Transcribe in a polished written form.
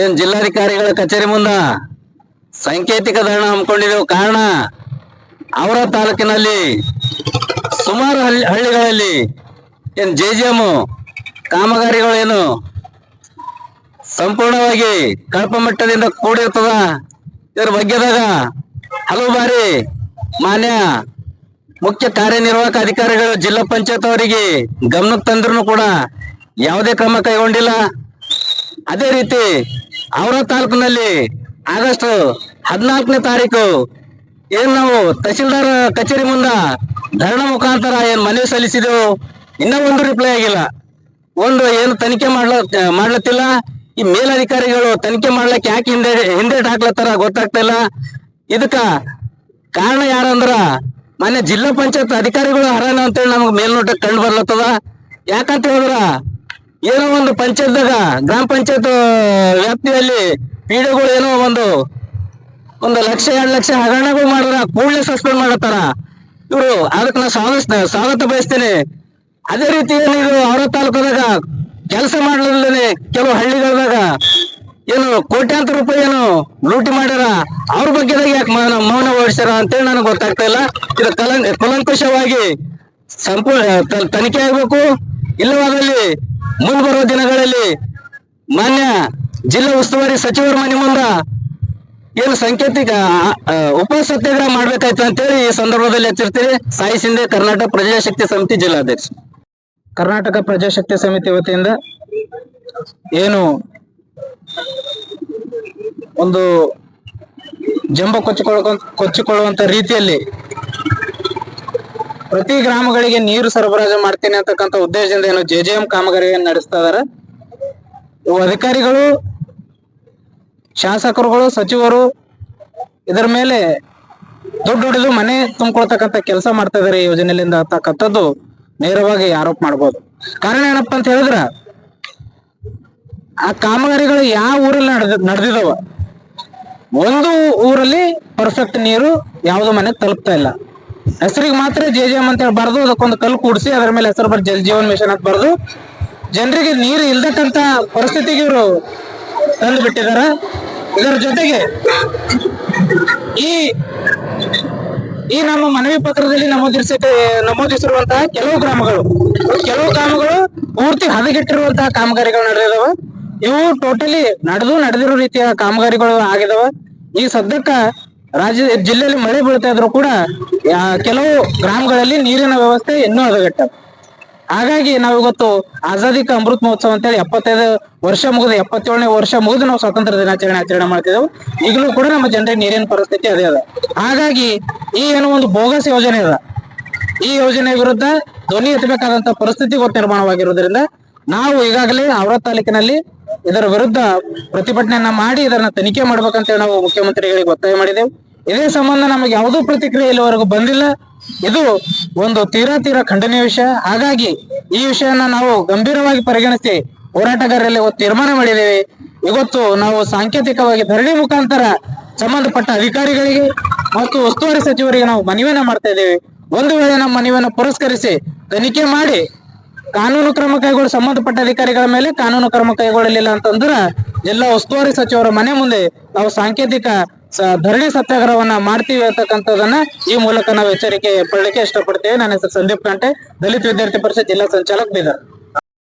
ಏನ್ ಜಿಲ್ಲಾಧಿಕಾರಿಗಳ ಕಚೇರಿ ಮುಂದ ಸಾಂಕೇತಿಕ ಧರಣ ಹಮ್ಮಿಕೊಂಡಿದ್ದೇವೆ. ಕಾರಣ ಅವರ ತಾಲೂಕಿನಲ್ಲಿ ಸುಮಾರು ಹಳ್ಳಿಗಳಲ್ಲಿ ಏನ್ JJM ಕಾಮಗಾರಿಗಳು ಏನು ಸಂಪೂರ್ಣವಾಗಿ ಕಳಪ ಮಟ್ಟದಿಂದ ಕೂಡಿರ್ತದ. ಇದರ ಬಗ್ಗೆದಾಗ ಹಲವು ಬಾರಿ ಮಾನ್ಯ ಮುಖ್ಯ ಕಾರ್ಯನಿರ್ವಾಹಕ ಅಧಿಕಾರಿಗಳು ಜಿಲ್ಲಾ ಪಂಚಾಯತ್ ಅವರಿಗೆ ಗಮನಕ್ಕೆ ತಂದ್ರೂ ಕೂಡ ಯಾವುದೇ ಕ್ರಮ ಕೈಗೊಂಡಿಲ್ಲ. ಅದೇ ರೀತಿ ಅವರ ತಾಲೂಕಿನಲ್ಲಿ ಆಗಸ್ಟ್ 14ನೇ ತಾರೀಕು ಏನ್ ನಾವು ತಹಸೀಲ್ದಾರ್ ಕಚೇರಿ ಮುಂದ ಧರಣ ಮುಖಾಂತರ ಏನ್ ಮನವಿ ಸಲ್ಲಿಸಿದೆವು, ಇನ್ನೂ ಒಂದು ರಿಪ್ಲೈ ಆಗಿಲ್ಲ. ಒಂದು ಏನು ತನಿಖೆ ಮಾಡ್ಲತ್ತಿಲ್ಲ. ಈ ಮೇಲಧಿಕಾರಿಗಳು ತನಿಖೆ ಮಾಡ್ಲಕ್ಕೆ ಯಾಕೆ ಹಿಂದೇಟ್ ಹಾಕ್ಲತ್ತಾರ ಗೊತ್ತಾಗ್ತಾ ಇಲ್ಲ. ಇದಕ್ಕ ಕಾರಣ ಯಾರಂದ್ರ ಮಾನ್ಯ ಜಿಲ್ಲಾ ಪಂಚಾಯತ್ ಅಧಿಕಾರಿಗಳು ಹರಾನ ಅಂತೇಳಿ ನಮ್ಗೆ ಮೇಲ್ನೋಟಕ್ಕೆ ಕಂಡು ಬರ್ಲತ್ತದ. ಯಾಕಂತ ಹೇಳಿದ್ರ ಏನೋ ಒಂದು ಪಂಚಾಯತ್ದಾಗ ಗ್ರಾಮ ಪಂಚಾಯತ್ ವ್ಯಾಪ್ತಿಯಲ್ಲಿ ಪಿಡಿಒಗಳು ಏನೋ ಒಂದು 1 ಲಕ್ಷ 2 ಲಕ್ಷ ಹಗರಣಗಳು ಮಾಡಿದ್ರ ಕೂಡಲೇ ಸಸ್ಪೆಂಡ್ ಮಾಡತ್ತಾರ. ಇವರು ಅದಕ್ಕೆ ನಾ ಸ್ವಾಗತ ಬಯಸ್ತೇನೆ. ಅದೇ ರೀತಿ ಏನಿದು ಅವರ ತಾಲೂಕದಾಗ ಕೆಲಸ ಮಾಡಲಿಲ್ಲದೆ ಕೆಲವು ಹಳ್ಳಿಗಳದಾಗ ಏನು ಕೋಟ್ಯಾಂತರ ರೂಪಾಯಿ ಏನು ಲೂಟಿ ಮಾಡ್ಯಾರ, ಅವ್ರ ಬಗ್ಗೆದಾಗ ಯಾಕೆ ಮೌನ ವಹಿಸ್ಯಾರ ಅಂತೇಳಿ ನನಗೆ ಗೊತ್ತಾಗ್ತಾ ಇಲ್ಲ. ಇದು ಕೂಲಂಕುಷವಾಗಿ ಸಂಪೂರ್ಣ ತನಿಖೆ ಆಗ್ಬೇಕು. ಇಲ್ಲವಾದಲ್ಲಿ ಮುಂಬರುವ ದಿನಗಳಲ್ಲಿ ಮಾನ್ಯ ಜಿಲ್ಲಾ ಉಸ್ತುವಾರಿ ಸಚಿವರ ಮನೆ ಮುಂದ ಏನು ಸಾಂಕೇತಿಕ ಉಪವಾಸ ಸತ್ಯಾಗ್ರಹ ಮಾಡ್ಬೇಕಾಯ್ತು ಅಂತೇಳಿ ಈ ಸಂದರ್ಭದಲ್ಲಿ ಎಚ್ಚರಿಸ್ತೀವಿ. ಸಾಯಿ ಶಿಂದೆ, ಕರ್ನಾಟಕ ಪ್ರಜಾಶಕ್ತಿ ಸಮಿತಿ ಜಿಲ್ಲಾಧ್ಯಕ್ಷ. ಕರ್ನಾಟಕ ಪ್ರಜಾಶಕ್ತಿ ಸಮಿತಿ ವತಿಯಿಂದ ಏನು ಒಂದು ಜಂಬ ಕೊಚ್ಚಿಕೊಳ್ಳುವಂತ ರೀತಿಯಲ್ಲಿ ಪ್ರತಿ ಗ್ರಾಮಗಳಿಗೆ ನೀರು ಸರಬರಾಜು ಮಾಡ್ತೇನೆ ಅಂತಕ್ಕಂಥ ಉದ್ದೇಶದಿಂದ ಏನು JJM ಕಾಮಗಾರಿಯನ್ನು ನಡೆಸ್ತಾ ಇದಾರೆ. ಇವು ಅಧಿಕಾರಿಗಳು, ಶಾಸಕರುಗಳು, ಸಚಿವರು ಇದರ ಮೇಲೆ ದುಡ್ಡು ಹೊಡೆದು ಮನೆ ತುಂಬಿಕೊಳ್ತಕ್ಕಂಥ ಕೆಲಸ ಮಾಡ್ತಾ ಇದಾರೆ ಈ ಯೋಜನೆಯಿಂದ ಅಂತಕ್ಕಂಥದ್ದು ನೇರವಾಗಿ ಆರೋಪ ಮಾಡ್ಬೋದು. ಕಾರಣ ಏನಪ್ಪಾ ಅಂತ ಹೇಳಿದ್ರ ಆ ಕಾಮಗಾರಿಗಳು ಯಾವ ಊರಲ್ಲಿ ನಡೆದಿದಾವ, ಒಂದು ಊರಲ್ಲಿ ಪರ್ಫೆಕ್ಟ್ ನೀರು ಯಾವ್ದು ಮನೆಗೆ ತಲುಪ್ತಾ ಇಲ್ಲ. ಹೆಸರಿಗೆ ಮಾತ್ರ JJM ಅಂತ ಹೇಳಿ ಬರ್ದು ಅದಕ್ಕೊಂದು ಕಲ್ಲು ಕೂಡಿಸಿ ಅದರ ಮೇಲೆ ಹೆಸರು ಬರ್ ಜಲ್ ಜೀವನ್ ಮಿಷನ್ ಅಂತ ಬರ್ದು ಜನರಿಗೆ ನೀರು ಇಲ್ದಕ್ಕಂತ ಪರಿಸ್ಥಿತಿಗೆ ಇವರು ತಂದು ಬಿಟ್ಟಿದಾರ. ಇದರ ಜೊತೆಗೆ ಈ ನಮ್ಮ ಮನವಿ ಪತ್ರದಲ್ಲಿ ನಮೂದಿಸಿರುವಂತಹ ಕೆಲವು ಗ್ರಾಮಗಳು ಪೂರ್ತಿ ಹದಗೆಟ್ಟಿರುವಂತಹ ಕಾಮಗಾರಿಗಳು ನಡೆದಿದಾವ. ಇವು ಟೋಟಲಿ ನಡೆದಿರೋ ರೀತಿಯ ಕಾಮಗಾರಿಗಳು ಆಗಿದಾವ. ಈ ಸದ್ಯಕ್ಕ ಜಿಲ್ಲೆಯಲ್ಲಿ ಮಳೆ ಬೀಳ್ತಾ ಇದ್ರು ಕೂಡ ಕೆಲವು ಗ್ರಾಮಗಳಲ್ಲಿ ನೀರಿನ ವ್ಯವಸ್ಥೆ ಇನ್ನೂ ಹದಗೆಟ್ಟ. ಹಾಗಾಗಿ ನಾವು ಇವತ್ತು ಆಜಾದಿ ಕಾ ಅಮೃತ್ ಮಹೋತ್ಸವ ಅಂತೇಳಿ 75 ವರ್ಷ ಮುಗಿದು 77ನೇ ವರ್ಷ ಮುಗಿದು ನಾವು ಸ್ವಾತಂತ್ರ್ಯ ದಿನಾಚರಣೆ ಆಚರಣೆ ಮಾಡ್ತಿದ್ದೆವು. ಈಗಲೂ ಕೂಡ ನಮ್ಮ ಜನರಿಗೆ ನೀರಿನ ಪರಿಸ್ಥಿತಿ ಅದೇ ಅದ. ಹಾಗಾಗಿ ಈ ಏನೋ ಒಂದು ಬೋಗಸ್ ಯೋಜನೆ ಅದ, ಈ ಯೋಜನೆ ವಿರುದ್ಧ ಧ್ವನಿ ಎತ್ತಬೇಕಾದಂತ ಪರಿಸ್ಥಿತಿ ಇವತ್ತು ನಿರ್ಮಾಣವಾಗಿರುವುದರಿಂದ ನಾವು ಈಗಾಗಲೇ ಅವರ ತಾಲೂಕಿನಲ್ಲಿ ಇದರ ವಿರುದ್ಧ ಪ್ರತಿಭಟನೆಯನ್ನ ಮಾಡಿ ಇದನ್ನ ತನಿಖೆ ಮಾಡ್ಬೇಕಂತೇಳಿ ನಾವು ಮುಖ್ಯಮಂತ್ರಿಗಳಿಗೆ ಒತ್ತಾಯ ಮಾಡಿದೆವು. ಇದೇ ಸಂಬಂಧ ನಮಗೆ ಯಾವುದೂ ಪ್ರತಿಕ್ರಿಯೆ ಇಲ್ಲಿವರೆಗೂ ಬಂದಿಲ್ಲ. ಇದು ಒಂದು ತೀರಾ ಖಂಡನೀಯ ವಿಷಯ. ಹಾಗಾಗಿ ಈ ವಿಷಯನ ನಾವು ಗಂಭೀರವಾಗಿ ಪರಿಗಣಿಸಿ ಹೋರಾಟಗಾರರಲ್ಲಿ ತೀರ್ಮಾನ ಮಾಡಿದ್ದೇವೆ. ಇವತ್ತು ನಾವು ಸಾಂಕೇತಿಕವಾಗಿ ಧರಣಿ ಮುಖಾಂತರ ಸಂಬಂಧಪಟ್ಟ ಅಧಿಕಾರಿಗಳಿಗೆ ಮತ್ತು ಉಸ್ತುವಾರಿ ಸಚಿವರಿಗೆ ನಾವು ಮನವಿಯನ್ನ ಮಾಡ್ತಾ ಇದ್ದೇವೆ. ಒಂದು ವೇಳೆ ನಮ್ಮ ಮನವಿಯನ್ನು ಪುರಸ್ಕರಿಸಿ ತನಿಖೆ ಮಾಡಿ ಕಾನೂನು ಕ್ರಮ ಸಂಬಂಧಪಟ್ಟ ಅಧಿಕಾರಿಗಳ ಮೇಲೆ ಕಾನೂನು ಕ್ರಮ ಕೈಗೊಳ್ಳಲಿಲ್ಲ ಅಂತಂದ್ರೆ ಜಿಲ್ಲಾ ಉಸ್ತುವಾರಿ ಸಚಿವರ ಮನೆ ಮುಂದೆ ನಾವು ಸಾಂಕೇತಿಕ ಧರಣಿ ಸತ್ಯಾಗ್ರಹವನ್ನ ಮಾಡ್ತೀವಿ ಅಂತಕ್ಕಂಥದನ್ನ ಈ ಮೂಲಕ ನಾವು ಎಚ್ಚರಿಕೆ ಪಡಲಿಕ್ಕೆ ಇಷ್ಟಪಡ್ತೇವೆ. ನನ್ನ ಹೆಸರು ಸಂದೀಪ್ ಕಾಂಟೆ, ದಲಿತ ವಿದ್ಯಾರ್ಥಿ ಪರಿಷತ್ ಜಿಲ್ಲಾ ಸಂಚಾಲಕ, ಬೀದರ್.